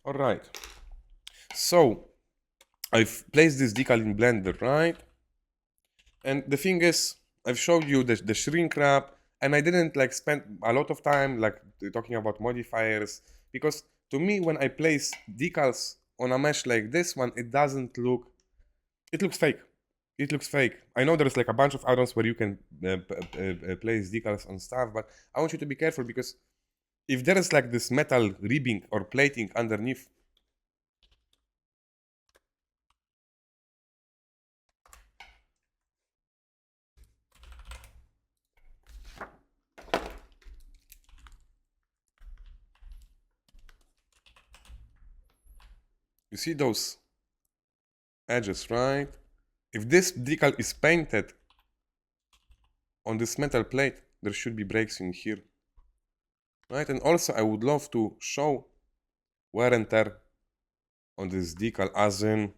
All right. So I've placed this decal in Blender, right? And the thing is, I've showed you the shrink wrap, and I didn't like spend a lot of time like talking about modifiers, because to me, when I place decals on a mesh like this one, it doesn't look, it looks fake. It looks fake. I know there's like a bunch of add-ons where you can place decals on stuff, but I want you to be careful, because if there is like this metal ribbing or plating underneath, you see those edges, right? If this decal is painted on this metal plate, there should be breaks in here, right? And also I would love to show wear and tear on this decal, as in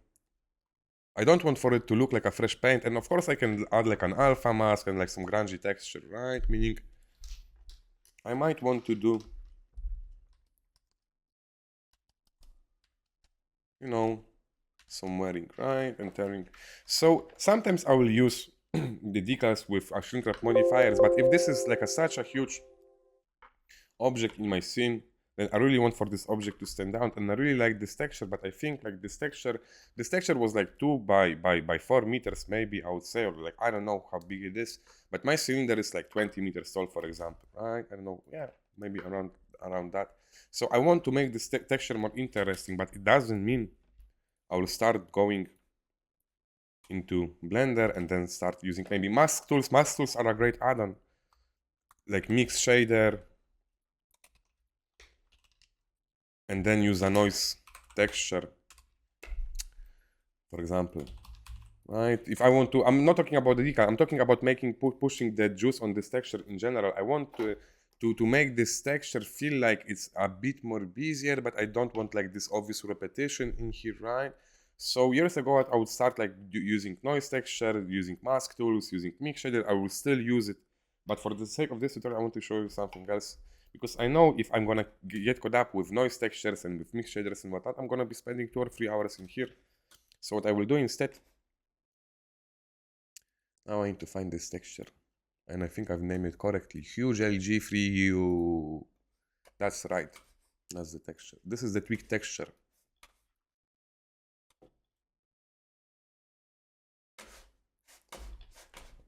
I don't want for it to look like a fresh paint. And of course I can add like an alpha mask and like some grungy texture, right? Meaning I might want to do, you know, some wearing, right, and tearing. So sometimes I will use the decals with a shrink wrap modifiers, but if this is like such a huge object in my scene, then I really want for this object to stand out, and I really like this texture. But I think like this texture was like 2 by 4 meters, maybe, I would say, or like I don't know how big it is, but my cylinder is like 20 meters tall, for example, right? I don't know, yeah, maybe around that. So I want to make this texture more interesting, but it doesn't mean I will start going into Blender and then start using maybe mask tools. Mask tools are a great add-on, like mix shader, and then use a noise texture, for example, right? If I want to, I'm not talking about the decal, I'm talking about making pushing the juice on this texture in general. I want to make this texture feel like it's a bit more busier, but I don't want like this obvious repetition in here, right? So years ago I would start like using noise texture, using mask tools, using mix shader. I will still use it, but for the sake of this tutorial I want to show you something else, because I know if I'm gonna get caught up with noise textures and with mix shaders and whatnot, I'm gonna be spending 2 or 3 hours in here. So what I will do instead, now I need to find this texture, and I think I've named it correctly, Huge LG Free U. That's right, that's the texture. This is the tweak texture.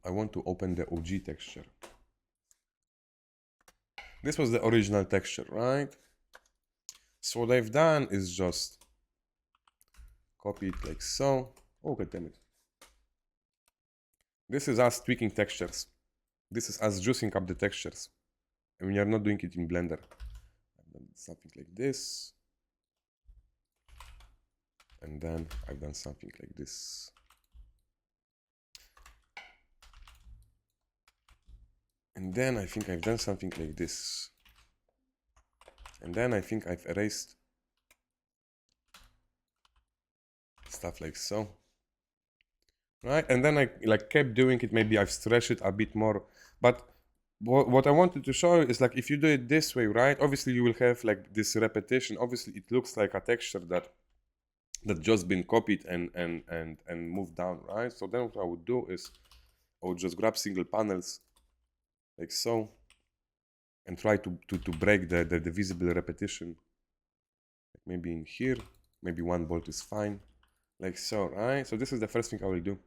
I want to open the OG texture. This was the original texture, right? So what I've done is just copy it like so. Oh, god damn it. This is us tweaking textures. This is us juicing up the textures. And we are not doing it in Blender. I've done something like this. And then I've done something like this. And then I think I've done something like this. And then I think I've erased stuff like so. Right? And then I like kept doing it. Maybe I've stretched it a bit more. But what I wanted to show you is like if you do it this way, right? Obviously you will have like this repetition. Obviously it looks like a texture that just been copied and moved down, right? So then what I would do is I would just grab single panels like so and try to break the visible repetition. Like maybe in here, maybe one bolt is fine, like so, right? So this is the first thing I will do.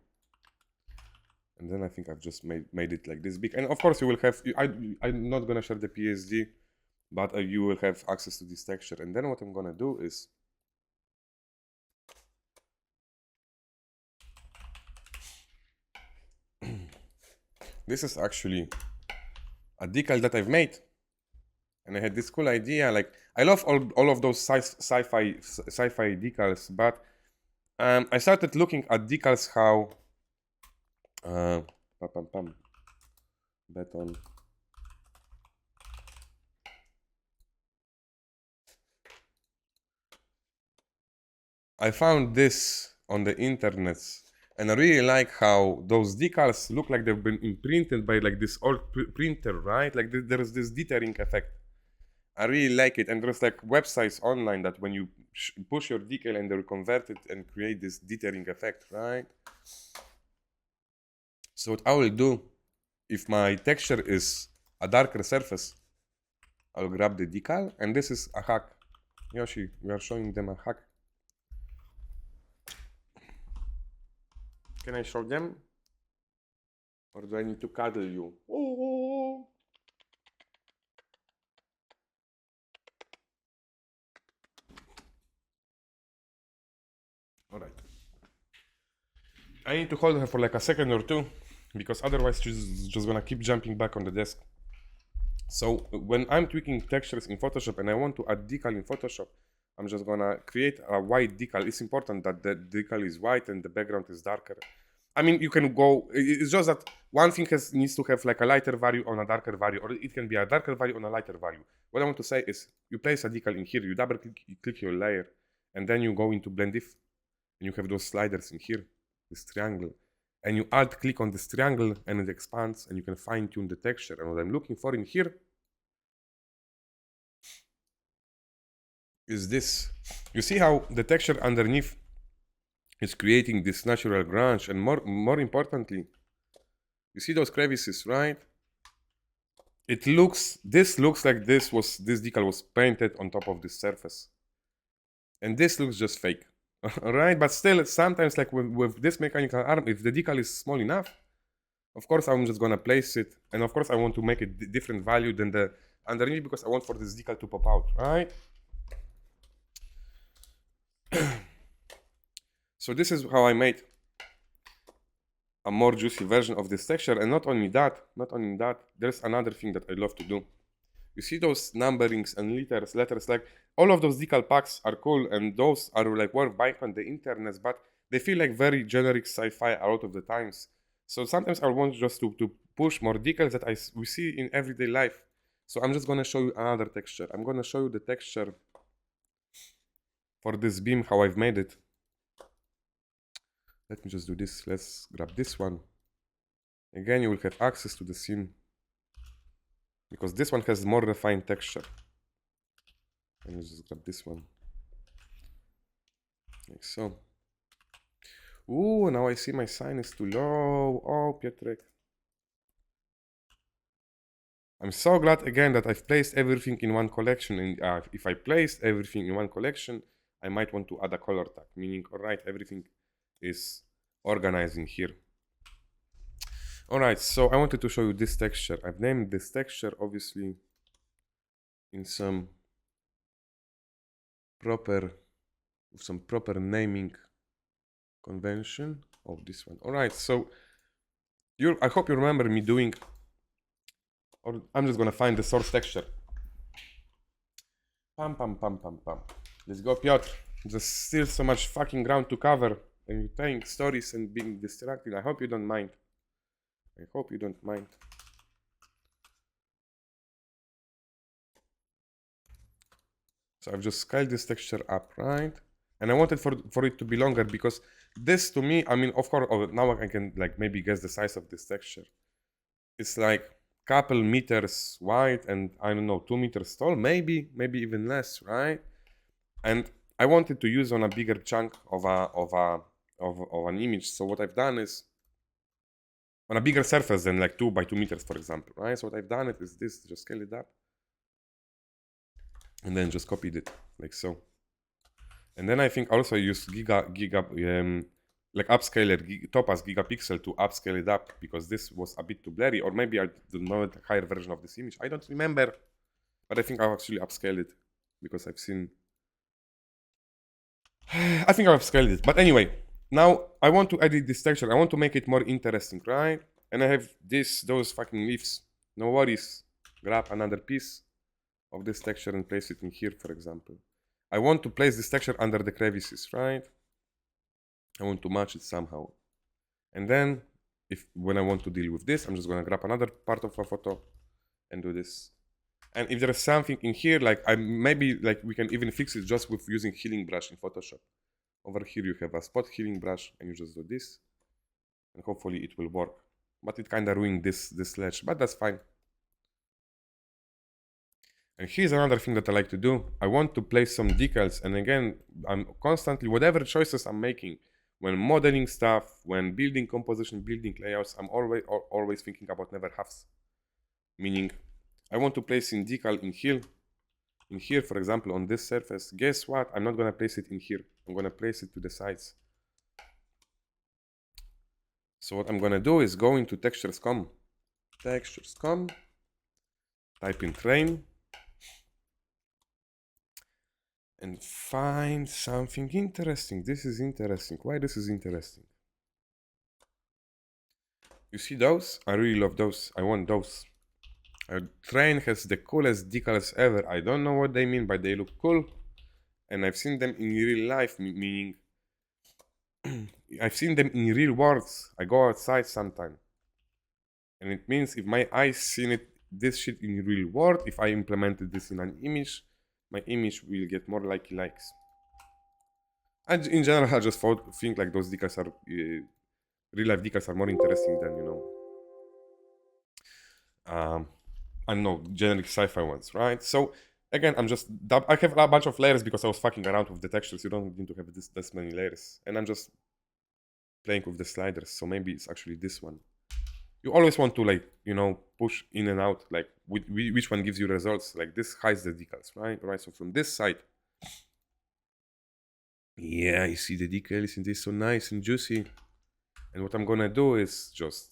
And then I think I've just made it like this big. And of course you will have, I'm not gonna share the PSD, but you will have access to this texture. And then what I'm gonna do is this is actually a decal that I've made, and I had this cool idea. Like I love all of those sci-fi decals, but I started looking at decals how beton. I found this on the internet, and I really like how those decals look like they've been imprinted by like this old printer, right? Like there's this dithering effect. I really like it, and there's like websites online that when you push your decal and then convert it and create this dithering effect, right? So what I will do, if my texture is a darker surface, I'll grab the decal, and this is a hack. Yoshi, we are showing them a hack. Can I show them? Or do I need to cuddle you? Oh. Alright. I need to hold her for like a second or two, because otherwise she's just gonna keep jumping back on the desk. So when I'm tweaking textures in Photoshop and I want to add decal in Photoshop, I'm just gonna create a white decal. It's important that the decal is white and the background is darker. I mean, you can go, it's just that one thing needs to have like a lighter value on a darker value, or it can be a darker value on a lighter value. What I want to say is, you place a decal in here, you double click, you click your layer, and then you go into blend if, and you have those sliders in here, this triangle, and you alt click on this triangle and it expands, and you can fine tune the texture. And what I'm looking for in here is this. You see how the texture underneath is creating this natural grunge, and more importantly, you see those crevices, right? This looks like this decal was painted on top of this surface, and this looks just fake. Alright, but still, sometimes like with this mechanical arm, if the decal is small enough, of course I'm just gonna place it, and of course I want to make it different value than the underneath, because I want for this decal to pop out, right? So this is how I made a more juicy version of this texture. And not only that, there's another thing that I love to do. You see those numberings and letters, like all of those decal packs are cool, and those are like worth buying on the internet, but they feel like very generic sci-fi a lot of the times. So sometimes I want just to push more decals that we see in everyday life. So I'm just gonna show you another texture. I'm gonna show you the texture for this beam, how I've made it. Let me just do this. Let's grab this one. Again, you will have access to the scene, because this one has more refined texture. Let me just grab this one. Like so. Ooh, now I see my sign is too low. Oh, Pietrek. I'm so glad again that I've placed everything in one collection. And if I placed everything in one collection, I might want to add a color tag, meaning, alright, everything is organizing here. Alright, so I wanted to show you this texture. I've named this texture obviously in some proper naming convention of this one. Alright, so I hope you remember me doing, or I'm just gonna find the source texture. Pam. Let's go, Piotr. There's still so much fucking ground to cover, and you're telling stories and being distracted. I hope you don't mind. So I've just scaled this texture up, right? And I wanted for it to be longer, because this to me, I mean, of course, now I can like maybe guess the size of this texture. It's like couple meters wide and I don't know, 2 meters tall, maybe even less, right? And I wanted to use on a bigger chunk of an image. So what I've done is, on a bigger surface than like 2 by 2 meters, for example, right? So what I've done is this, just scale it up, and then just copied it like so. And then I think also I used like upscaler, Topaz Gigapixel to upscale it up, because this was a bit too blurry, or maybe I don't know the higher version of this image. I don't remember, but I think I've actually upscaled it, because I've seen. I think I've upscaled it, but anyway, now I want to edit this texture. I want to make it more interesting, right? And I have those fucking leaves. No worries. Grab another piece of this texture and place it in here, for example. I want to place this texture under the crevices, right? I want to match it somehow. And then, when I want to deal with this, I'm just gonna grab another part of a photo and do this. And if there is something in here, like maybe we can even fix it just with using healing brush in Photoshop. Over here you have a spot healing brush, and you just do this, and hopefully it will work. But it kind of ruined this ledge, but that's fine. And here's another thing that I like to do. I want to place some decals, and again, I'm constantly, whatever choices I'm making, when modeling stuff, when building composition, building layouts, I'm always thinking about never halves. Meaning, I want to place in decal in here, for example, on this surface. Guess what? I'm not gonna place it in here. I'm gonna place it to the sides. So what I'm gonna do is go into textures.com, type in train, and find something interesting. This is interesting. Why this is interesting? You see those? I really love those. I want those. Train has the coolest decals ever. I don't know what they mean, but they look cool. And I've seen them in real life, meaning I've seen them in real worlds. I go outside sometime. And it means if my eyes seen it, this shit in real world, if I implemented this in an image, my image will get more likes. And in general, I just think like those decals are, real life decals are more interesting than, I don't know, generic sci-fi ones, right? So again, I have a bunch of layers because I was fucking around with the textures. You don't need to have this many layers. And I'm just playing with the sliders. So maybe it's actually this one. You always want to push in and out, like which one gives you results. Like this hides the decals, right? So from this side, yeah, you see the decals and this so nice and juicy. And what I'm gonna do is just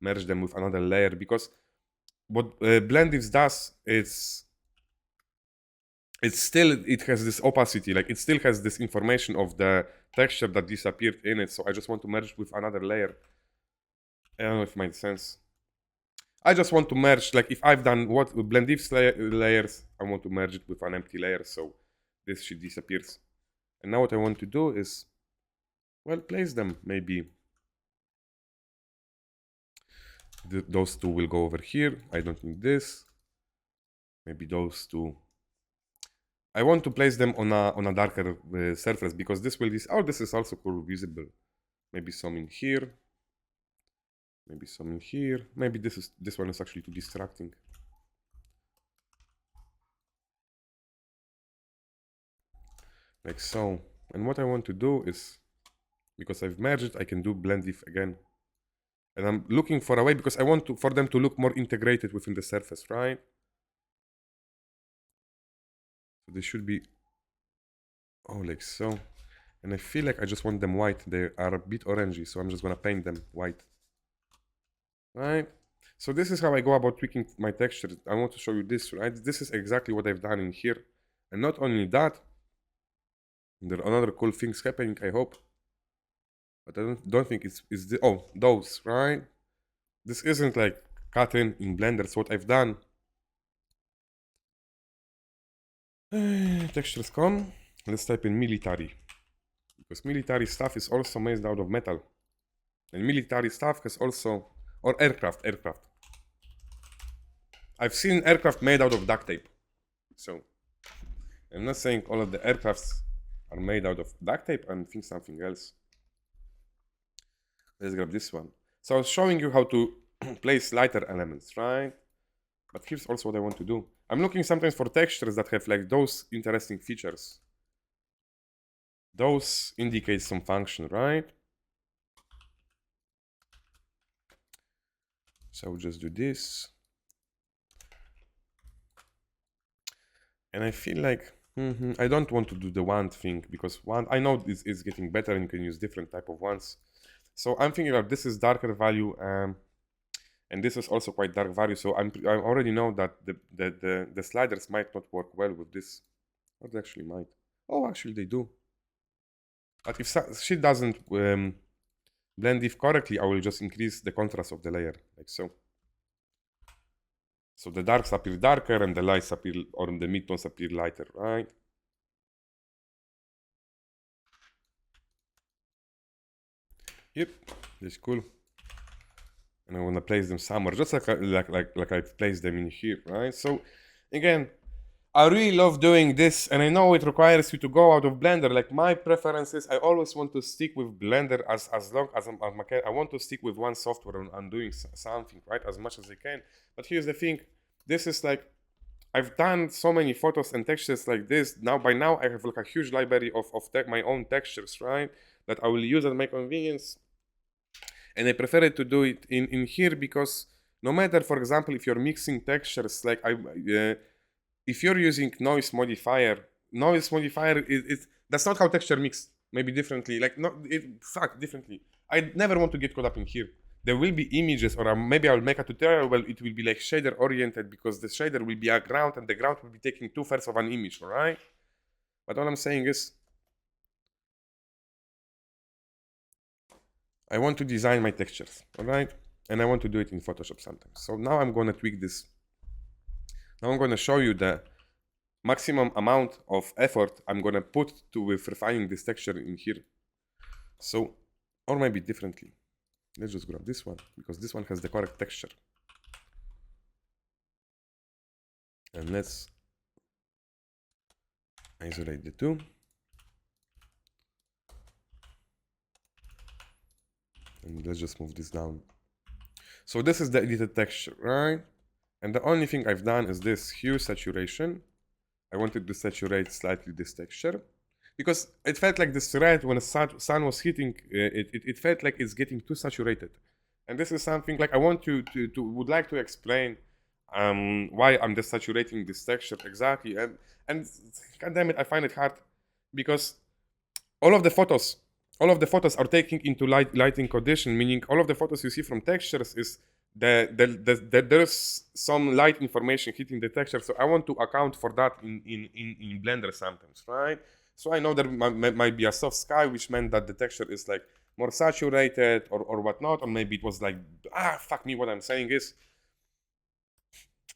merge them with another layer, because what Blendifs does is it has this opacity, like it still has this information of the texture that disappeared in it. So I just want to merge with another layer. I don't know if it makes sense. I just want to merge, like if I've done what Blendifs layers, I want to merge it with an empty layer, so this shit disappears. And now what I want to do is, well, place them. Maybe those two will go over here. I don't need this. Maybe those two. I want to place them on a darker surface, because this will this is also cool, visible. Maybe some in here. Maybe some in here. Maybe this one is actually too distracting. Like so. And what I want to do is, because I've merged it, I can do Blendif again. And I'm looking for a way, because I want for them to look more integrated within the surface, right? So they should be, like so. And I feel like I just want them white. They are a bit orangey, so I'm just gonna paint them white. Right? So this is how I go about tweaking my texture. I want to show you this, right? This is exactly what I've done in here. And not only that, there are other cool things happening, I hope. But I don't think it's those, right? This isn't like cut in Blender. So what I've done, textures.com, let's type in military, because military stuff is also made out of metal, and military stuff has also, or aircraft. I've seen aircraft made out of duct tape. So I'm not saying all of the aircrafts are made out of duct tape. I'm thinking something else. Let's grab this one. So I was showing you how to place lighter elements, right? But here's also what I want to do. I'm looking sometimes for textures that have like those interesting features. Those indicate some function, right? So I'll just do this. And I feel like I don't want to do the wand thing, because wand, I know this is getting better and you can use different type of wands. So I'm thinking that this is darker value, and this is also quite dark value. So I already know that the sliders might not work well with this. Or they actually might. Oh, actually they do. But if shit doesn't blend if correctly, I will just increase the contrast of the layer, like so. So the darks appear darker and the lights appear, or the midtones appear lighter, right? Yep, that's cool. And I want to place them somewhere, just like I placed them in here, right? So again, I really love doing this, and I know it requires you to go out of Blender. Like my preferences, I always want to stick with Blender as long as I want to stick with one software and I'm doing something, right, as much as I can. But here's the thing, this is like, I've done so many photos and textures like this. Now, by now, I have like a huge library of my own textures, right? That I will use at my convenience. And I prefer to do it in here because no matter, for example, if you're mixing textures, like if you're using noise modifier is that's not how texture mix. Maybe differently, like not differently. I never want to get caught up in here. There will be images, or maybe I'll make a tutorial where it will be like shader oriented because the shader will be a ground and the ground will be taking 2/3 of an image, all right? But all I'm saying is, I want to design my textures, all right? And I want to do it in Photoshop sometimes. So now I'm going to tweak this. Now I'm going to show you the maximum amount of effort I'm going to put to with refining this texture in here. So, or maybe differently. Let's just grab this one because this one has the correct texture. And let's isolate the two. And let's just move this down. So this is the edited texture, right? And the only thing I've done is this hue saturation. I wanted to saturate slightly this texture because it felt like this red when the sun was hitting, it felt like it's getting too saturated. And this is something like I want to would like to explain why I'm desaturating this texture exactly. And god damn it, I find it hard because all of the photos are taking into lighting condition, meaning all of the photos you see from textures is there's some light information hitting the texture, so I want to account for that in Blender sometimes, right? So I know there might be a soft sky, which meant that the texture is like more saturated or whatnot, or maybe it was like, fuck me, what I'm saying is,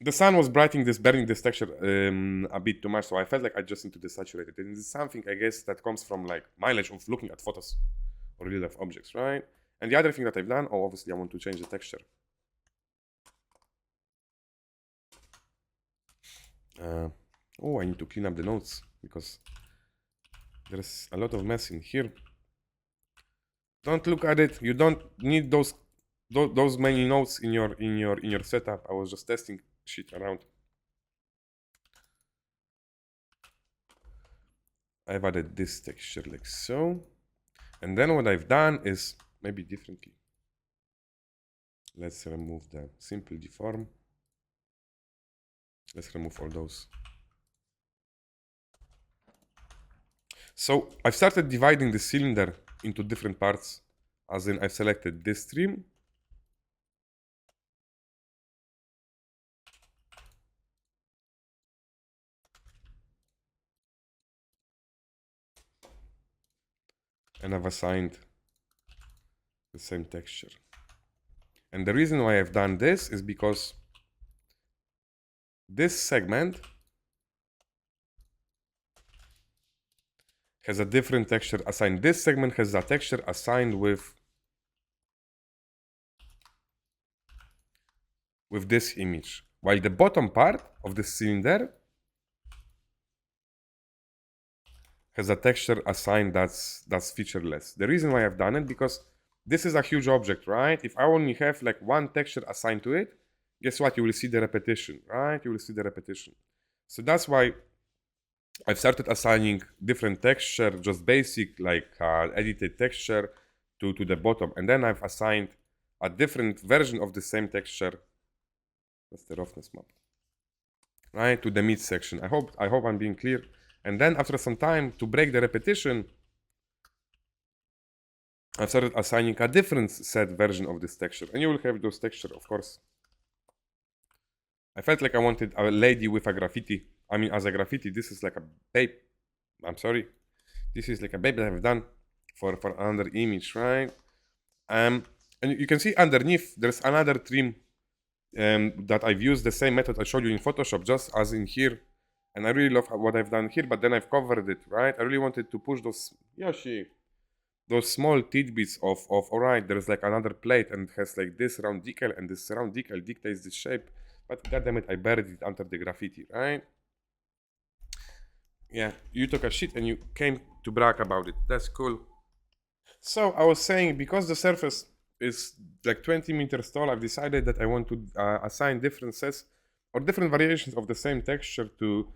the sun was burning this texture a bit too much, so I felt like I just need to desaturate it. And it's something, I guess, that comes from like mileage of looking at photos or real life objects, right? And the other thing that I've done, obviously I want to change the texture. I need to clean up the notes because there's a lot of mess in here. Don't look at it. You don't need those many notes in your setup. I was just testing shit around. I've added this texture like so, and then what I've done is maybe differently. Let's remove the simple deform. Let's remove all those. So I've started dividing the cylinder into different parts, as in I've selected this trim. And I've assigned the same texture. And the reason why I've done this is because this segment has a different texture assigned. This segment has a texture assigned with this image, while the bottom part of the cylinder has a texture assigned that's featureless. The reason why I've done it, because this is a huge object, right? If I only have like one texture assigned to it, guess what? You will see the repetition, right? You will see the repetition. So that's why I've started assigning different texture, just basic like edited texture to the bottom. And then I've assigned a different version of the same texture. That's the roughness map, right? To the midsection. I hope I'm being clear. And then after some time, to break the repetition, I've started assigning a different set version of this texture. And you will have those textures, of course. I felt like I wanted a lady with a graffiti. I mean, as a graffiti, this is like a babe. I'm sorry. This is like a babe that I've done for another image, right? And you can see underneath, there's another trim that I've used the same method I showed you in Photoshop, just as in here. And I really love what I've done here, but then I've covered it, right? I really wanted to push those, those small tidbits of alright, there's like another plate and it has like this round decal, and this round decal dictates the shape. But goddammit, I buried it under the graffiti, right? Yeah, you took a shit and you came to brag about it. That's cool. So I was saying, because the surface is like 20 meters tall, I've decided that I want to assign different sets or different variations of the same texture to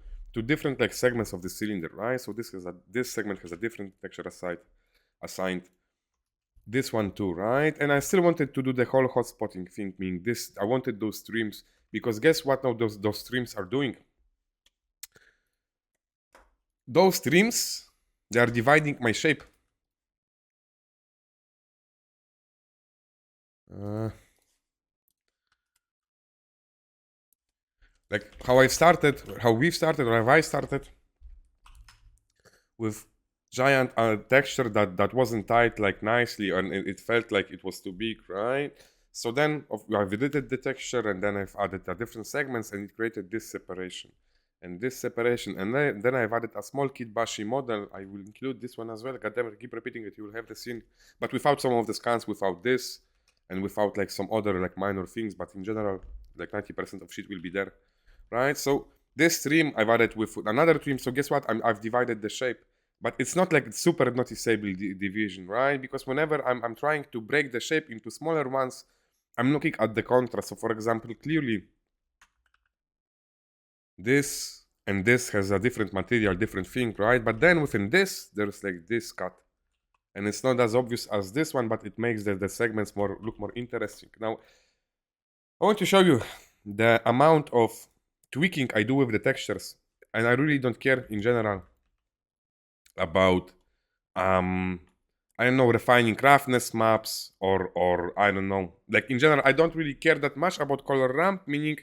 different like segments of the cylinder, right? So this segment has a different texture assigned. This one too, right? And I still wanted to do the whole hot spotting thing, meaning this. I wanted those streams because guess what? Now those streams are doing. Those streams, they are dividing my shape. Like how we've started, or how I started with giant texture that wasn't tied like nicely, and it felt like it was too big, right? So then I've edited the texture, and then I've added the different segments, and it created this separation and this separation, and then I've added a small Kitbashi model. I will include this one as well. God damn it, I keep repeating it. You will have the scene, but without some of the scans, without this, and without like some other like minor things. But in general, like 90% of shit will be there, right? So this stream I've added with another stream. So guess what? I've divided the shape, but it's not like super noticeable division, right? Because whenever I'm trying to break the shape into smaller ones, I'm looking at the contrast. So for example, clearly this and this has a different material, different thing, right? But then within this, there's like this cut. And it's not as obvious as this one, but it makes the segments look more interesting. Now, I want to show you the amount of tweaking I do with the textures. And I really don't care in general about, I don't know, refining roughness maps or I don't know. Like in general, I don't really care that much about color ramp, meaning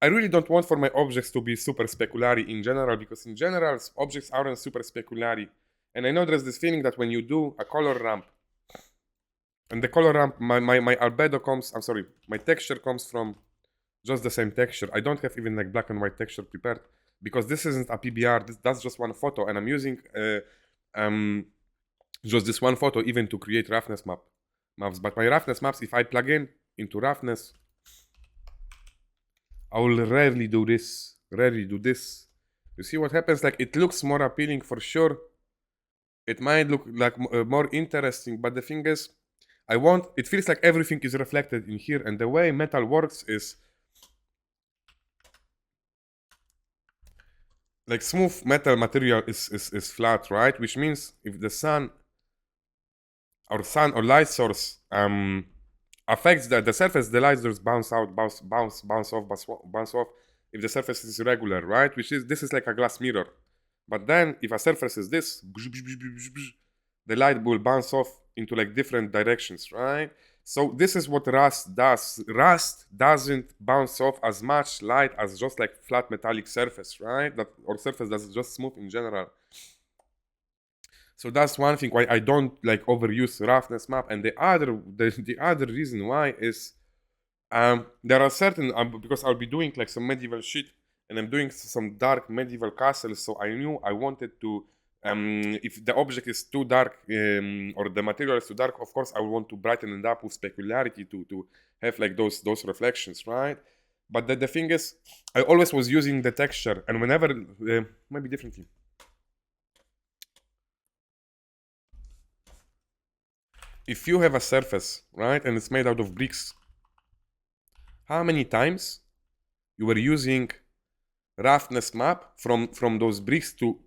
I really don't want for my objects to be super speculary in general, because in general, objects aren't super speculary. And I know there's this feeling that when you do a color ramp, and the color ramp, my albedo comes, my texture comes from just the same texture. I don't have even like black and white texture prepared, because this isn't a PBR, that's just one photo, and I'm using just this one photo even to create roughness maps. But my roughness maps, if I plug into roughness, I will rarely do this. You see what happens? Like it looks more appealing for sure. It might look like more interesting, but the thing is, it feels like everything is reflected in here, and the way metal works is like smooth metal material is flat, right? Which means if the sun or light source affects the surface, the light source bounce off if the surface is irregular, right? This is like a glass mirror. But then if a surface is this, the light will bounce off into like different directions, right? So this is what rust does. Rust doesn't bounce off as much light as just like flat metallic surface, right? Or surface that's just smooth in general. So that's one thing why I don't like overuse roughness map. And the other reason why is there are certain because I'll be doing like some medieval shit, and I'm doing some dark medieval castles. So I knew I wanted to if the object is too dark or the material is too dark, of course I will want to brighten it up with specularity to have like those reflections, right? But the thing is, I always was using the texture, and whenever maybe differently. If you have a surface, right, and it's made out of bricks, how many times you were using roughness map from those bricks to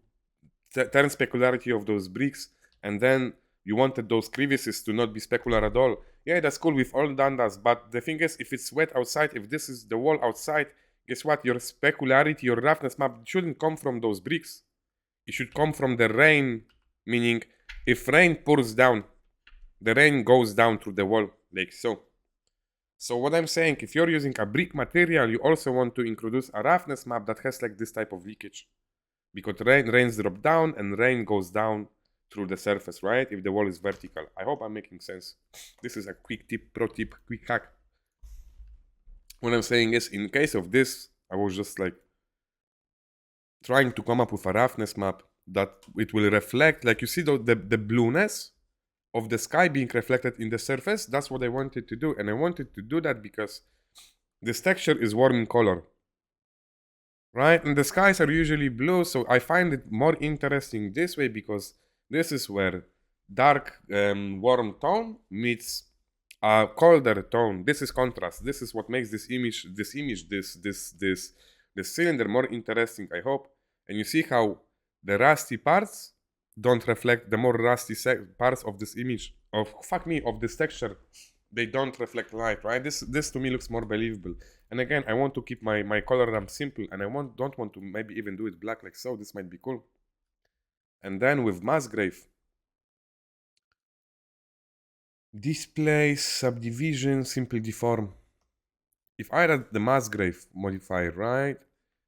turn specularity of those bricks, and then you wanted those crevices to not be specular at all? Yeah, that's cool, we've all done that, but the thing is, if it's wet outside, if this is the wall outside, guess what? Your specularity, your roughness map shouldn't come from those bricks. It should come from the rain, meaning if rain pours down, the rain goes down through the wall, like so. So what I'm saying, if you're using a brick material, you also want to introduce a roughness map that has like this type of leakage. Because rains drop down and rain goes down through the surface, right? If the wall is vertical. I hope I'm making sense. This is a quick tip, pro tip, quick hack. What I'm saying is, in case of this, I was just like trying to come up with a roughness map that it will reflect, like you see the blueness of the sky being reflected in the surface. That's what I wanted to do, and I wanted to do that because this texture is warm in color, right? And the skies are usually blue, so I find it more interesting this way, because this is where dark warm tone meets a colder tone. This is contrast. This is what makes this cylinder more interesting, I hope. And you see how the rusty parts don't reflect the more rusty parts of this image of this texture. They don't reflect light, right? This to me looks more believable. And again, I want to keep my color ramp simple, and I don't want to maybe even do it black like so. This might be cool. And then with Musgrave, display, subdivision, simple deform. If I add the Musgrave modifier, right,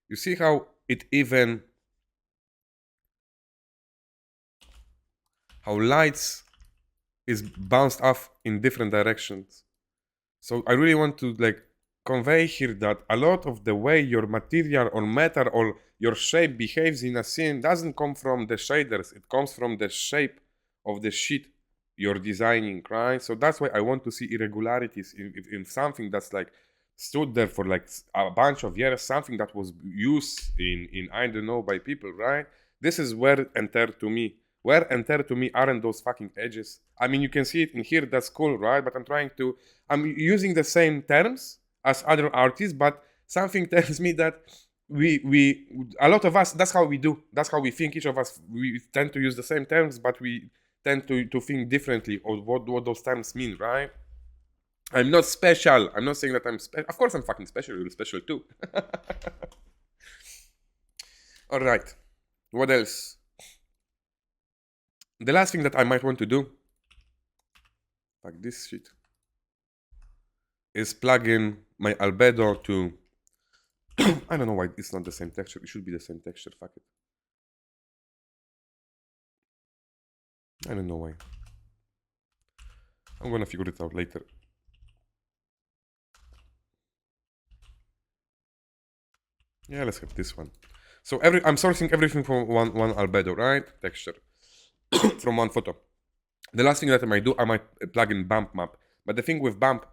you see how it even, how lights is bounced off in different directions. So I really want to like convey here that a lot of the way your material or matter or your shape behaves in a scene doesn't come from the shaders. It comes from the shape of the sheet you're designing, right? So that's why I want to see irregularities in something that's like stood there for like a bunch of years, something that was used in I don't know by people, right? This is wear and tear to me. Wear and tear to me aren't those fucking edges. I mean, you can see it in here, that's cool, right? But I'm using the same terms as other artists, but something tells me that a lot of us, that's how we do. That's how we think. Each of us, we tend to use the same terms, but we tend to think differently of what those terms mean, right? I'm not special. I'm not saying that I'm special. Of course I'm fucking special. You're special too. All right. What else? The last thing that I might want to do, like this shit, is plug in my albedo to, I don't know why it's not the same texture. It should be the same texture. Fuck it. I don't know why. I'm gonna figure it out later. Yeah, let's have this one. So I'm sourcing everything from one albedo, right? Texture from one photo. The last thing that I might do, I might plug in bump map. But the thing with bump,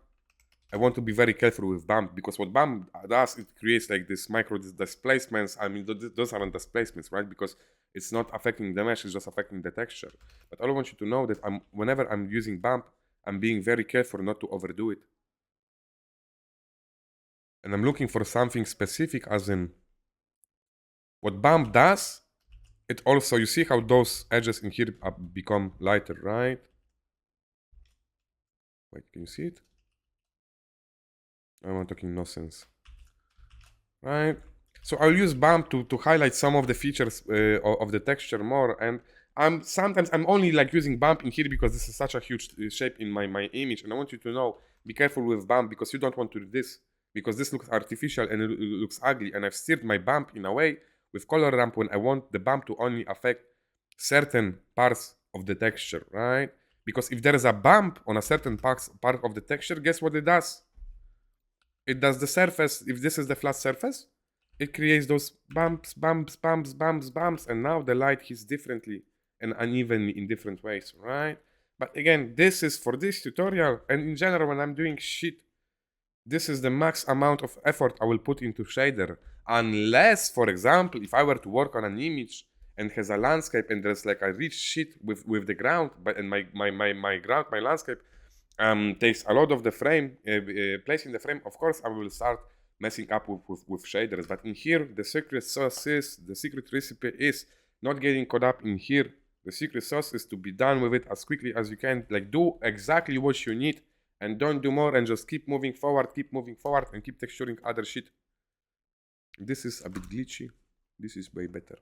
I want to be very careful with bump, because what bump does, it creates like this micro displacements. I mean, those aren't displacements, right? Because it's not affecting the mesh, it's just affecting the texture. But I want you to know that whenever I'm using bump, I'm being very careful not to overdo it. And I'm looking for something specific, as in what bump does, it also, you see how those edges in here become lighter, right? Wait, can you see it? I'm talking nonsense, right? So I'll use bump to highlight some of the features of the texture more, and sometimes I'm only like using bump in here because this is such a huge shape in my image, and I want you to know, be careful with bump, because you don't want to do this, because this looks artificial and it looks ugly, and I've steered my bump in a way with color ramp when I want the bump to only affect certain parts of the texture, right? Because if there is a bump on a certain part of the texture, guess what it does? It does the surface. If this is the flat surface, it creates those bumps, and now the light hits differently and unevenly in different ways, right? But again, this is for this tutorial, and in general, when I'm doing shit, this is the max amount of effort I will put into shader. Unless, for example, if I were to work on an image and has a landscape and there's like a rich shit with the ground, but and my landscape takes a lot of the frame, placing the frame, of course I will start messing up with shaders. But in here, the secret sauce is, the secret recipe is not getting caught up in here. The secret sauce is to be done with it as quickly as you can. Like, do exactly what you need and don't do more, and just keep moving forward, and keep texturing other shit. This is a bit glitchy. This is way better.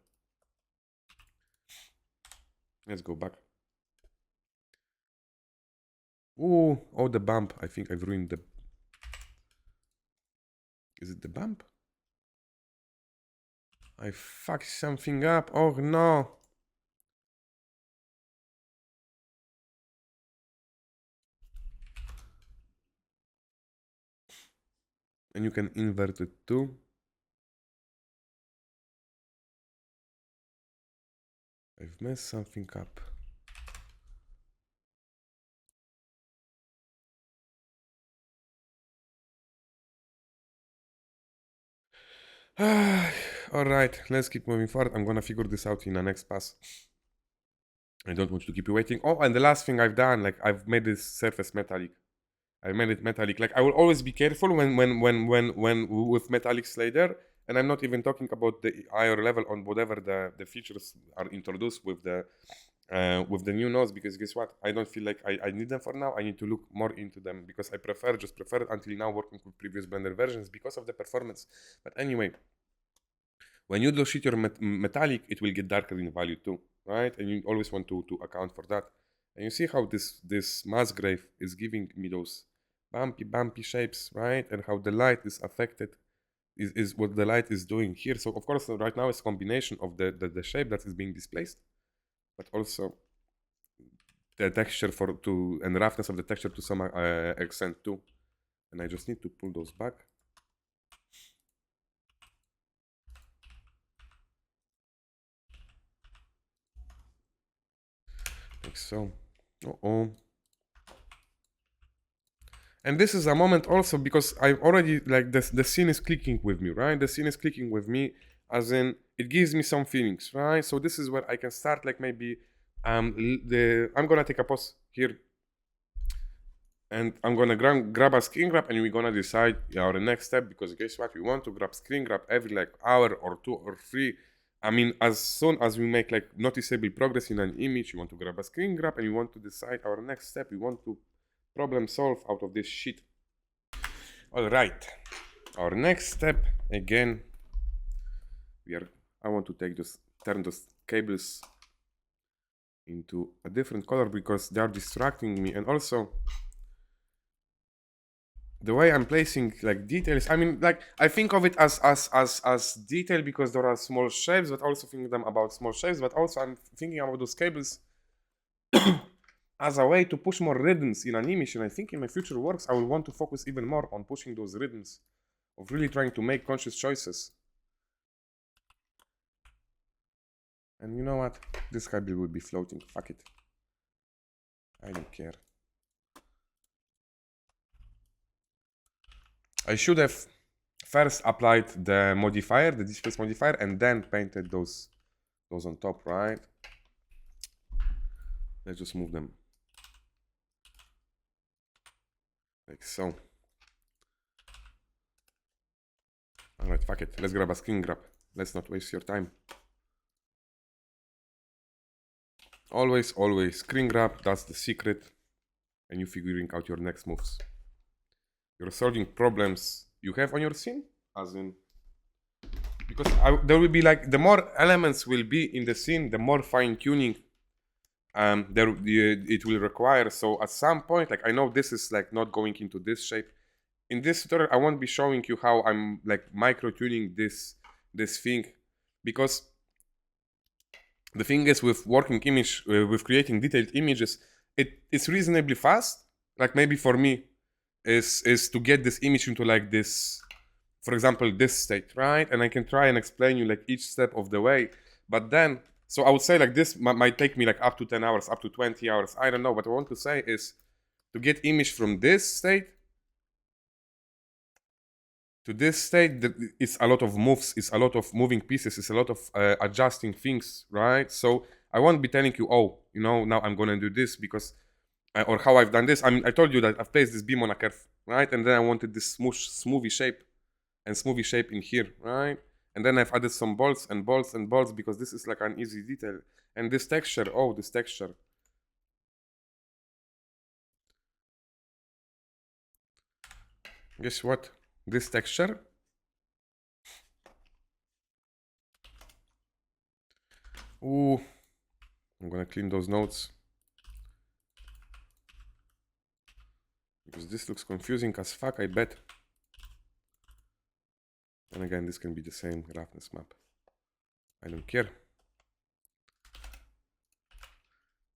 Let's go back. Ooh, oh, the bump. I think I've ruined the... Is it the bump? I fucked something up. Oh no. And you can invert it too. I've messed something up. Alright, let's keep moving forward. I'm gonna figure this out in the next pass. I don't want you to keep you waiting. Oh, and the last thing I've done, like, I've made this surface metallic. I made it metallic. Like I will always be careful when with metallic slider, and I'm not even talking about the higher level on whatever the features are introduced with the new nodes, because guess what? I don't feel like I need them for now. I need to look more into them because I prefer it until now working with previous Blender versions because of the performance. But anyway, when you do shit your metallic, it will get darker in value too, right? And you always want to account for that. And you see how this mass grave is giving me those bumpy shapes, right? And how the light is affected is what the light is doing here. So of course right now it's a combination of the shape that is being displaced, but also the texture and roughness of the texture to some extent too. And I just need to pull those back. Like so. And this is a moment also because I've already, like, the scene is clicking with me, right? The scene is clicking with me, as in it gives me some feelings, right? So this is where I can start, like, maybe I'm gonna take a pause here, and I'm gonna grab a screen grab, and we're gonna decide our next step, because guess what? We want to grab screen grab every like hour or 2 or 3. I mean, as soon as we make like noticeable progress in an image, we want to grab a screen grab, and we want to decide our next step. We want to problem solve out of this shit. All right, our next step, again, I want to turn those cables into a different color because they are distracting me. And also the way I'm placing like details, I mean, like, I think of it as detail because there are small shapes, but also thinking them about small shapes, but also I'm thinking about those cables as a way to push more rhythms in an image. And I think in my future works I will want to focus even more on pushing those rhythms, of really trying to make conscious choices. And you know what? This cable will be floating. Fuck it. I don't care. I should have first applied the modifier, the displace modifier, and then painted those on top, right? Let's just move them like so. All right, fuck it. Let's grab a screen grab. Let's not waste your time. Always screen grab. That's the secret. And you figuring out your next moves. You're solving problems you have on your scene, as in, because there will be like, the more elements will be in the scene, the more fine tuning it will require. So at some point, like, I know this is like not going into this shape. In this tutorial, I won't be showing you how I'm like micro tuning this thing, because the thing is with working image, with creating detailed images, it's reasonably fast. Like, maybe for me is to get this image into like this, for example, this state, right? And I can try and explain you like each step of the way. But then, so I would say like this might take me like up to 10 hours, up to 20 hours. I don't know. What I want to say is to get image from this state to this state, it's a lot of moves, it's a lot of moving pieces, it's a lot of adjusting things, right? So I won't be telling you, oh, you know, now I'm gonna do this because, or how I've done this. I mean, I told you that I've placed this beam on a curve, right? And then I wanted this smoothie shape in here, right? And then I've added some bolts and bolts and bolts because this is like an easy detail. And this texture, oh, this texture. Guess what? This texture, ooh, I'm gonna clean those nodes because this looks confusing as fuck, I bet. And again, this can be the same roughness map. I don't care.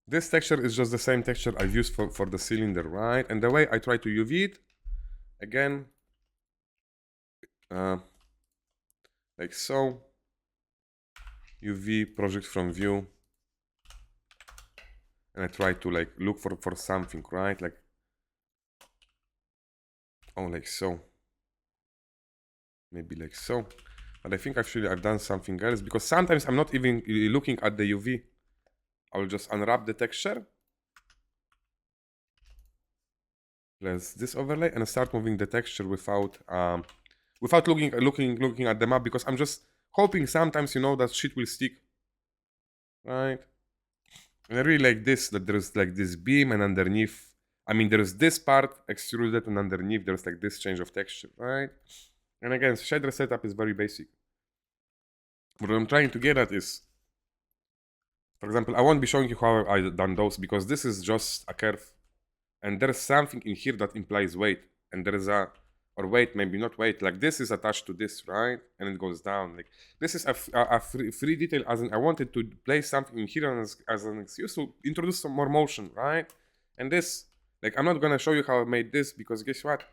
This texture is just the same texture I've used for the cylinder, right? And the way I try to UV it, again, like so. UV, project from view. And I try to like look for something, right? Like, oh, like so. Maybe like so. But I think actually I've done something else, because sometimes I'm not even looking at the UV. I will just unwrap the texture. Place this overlay and start moving the texture without looking at the map, because I'm just hoping sometimes, you know, that shit will stick, right? And I really like this, that there's like this beam and underneath, I mean, there's this part extruded and underneath there's like this change of texture, right? And again, shader setup is very basic. What I'm trying to get at is, for example, I won't be showing you how I've done those because this is just a curve. And there's something in here that implies weight. And there is or weight, maybe not weight, like this is attached to this, right? And it goes down. Like this is a free detail, as in I wanted to place something in here as an excuse to introduce some more motion, right? And this, like, I'm not gonna show you how I made this because guess what?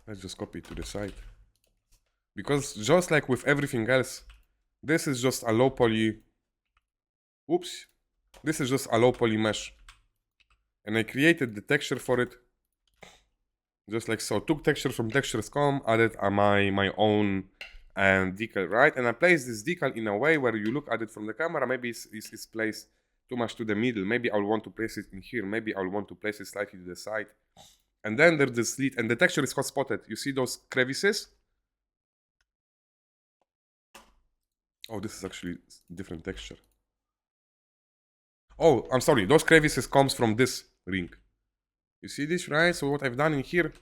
Let's just copy it to the side. Because just like with everything else, this is just a low poly. Oops. This is just a low poly mesh. And I created the texture for it. Just like so. Took texture from textures.com, added my own decal, right? And I placed this decal in a way where you look at it from the camera, maybe it's placed too much to the middle. Maybe I'll want to place it in here. Maybe I'll want to place it slightly to the side. And then there's this slit, and the texture is hot spotted. You see those crevices? Oh, this is actually different texture. Oh, I'm sorry. Those crevices comes from this ring. You see this, right? So what I've done in here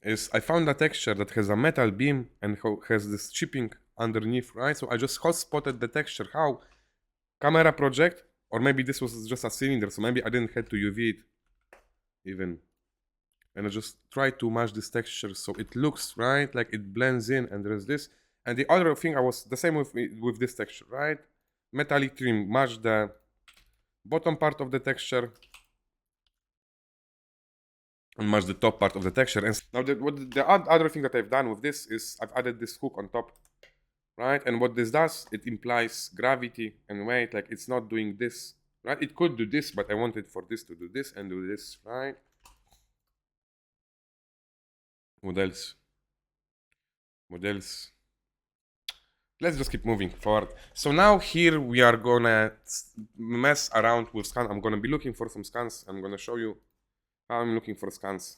is I found a texture that has a metal beam and has this chipping underneath, right? So I just hot spotted the texture. How? Camera project, or maybe this was just a cylinder, so maybe I didn't have to UV it even. And I just try to match this texture so it looks, right, like it blends in, and there's this. And the other thing, I was the same with this texture, right? Metallic trim, match the bottom part of the texture and match the top part of the texture. And now the other thing that I've done with this is I've added this hook on top, right? And what this does, it implies gravity and weight, like it's not doing this, right? It could do this, but I wanted for this to do this and do this, right? What else? What else? Let's just keep moving forward. So now here we are gonna mess around with scan. I'm gonna be looking for some scans. I'm gonna show you how I'm looking for scans.